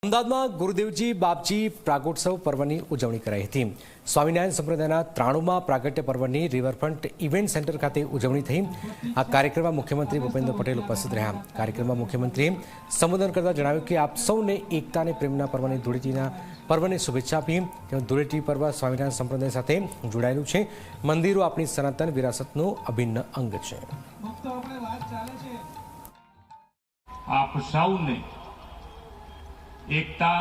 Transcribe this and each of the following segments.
અમદાવાદમાં ગુરુદેવજી બાપજી પ્રાગોત્સવ પર્વની ઉજવણી કરાઈ હતી। સ્વામિનારાયણ સંપ્રદાયના 93માં પ્રાગટ્ય પર્વની રિવરફ્રન્ટ ઇવેન્ટ સેન્ટર ખાતે ઉજવણી થઈ। આ કાર્યક્રમમાં મુખ્યમંત્રી ભૂપેન્દ્ર પટેલ ઉપસ્થિત રહ્યા। કાર્યક્રમમાં મુખ્યમંત્રીએ સંબોધન કરતા જણાવ્યું કે આપ સૌને એકતા અને પ્રેમના પર્વની ધૂળેટીના પર્વની શુભેચ્છા આપી। ધૂળેટી પર્વ સ્વામિનારાયણ સંપ્રદાય સાથે જોડાયેલું છે। મંદિરો આપણી સનાતન વિરાસતનું અભિન્ન અંગ છે। આપ સૌને एकता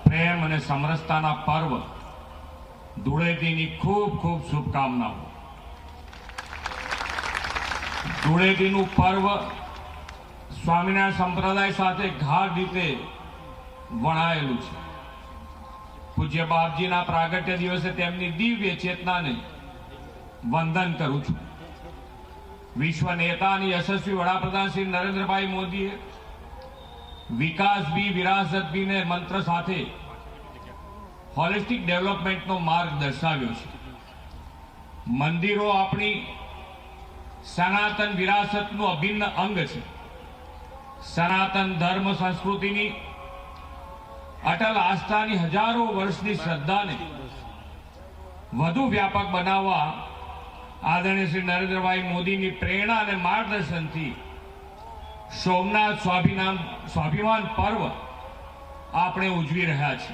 प्रेम और समरसता पर्व धूळेटी खूब खूब शुभकामनाओं। धूळेटी पर्व स्वामिनारायण संप्रदाय साथे गाढ़ रीते वणायेलुं छे। पूज्य बापजी प्रागट्य दिवसे तेमनी दिव्य चेतना ने वंदन करूं छुं। विश्व नेता और यशस्वी वडाप्रधान श्री नरेन्द्रभाई मोदीए विकास भी विरासत भी ने मंत्र साथे होलिस्टिक डेवलपमेंट नो मार्ग दर्शाव्यो छे। मंदिरों अपनी सनातन विरासत नो अभिन्न अंग छे। सनातन धर्म संस्कृति नी अटल आस्था नी हजारों वर्ष की श्रद्धा ने वधु व्यापक बनावा आदरणीय श्री नरेन्द्रभाई मोदी नी प्रेरणा और मार्गदर्शन थी सोमनाथ स्वाभिमान पर्व आपणे उजवी रह्या छे।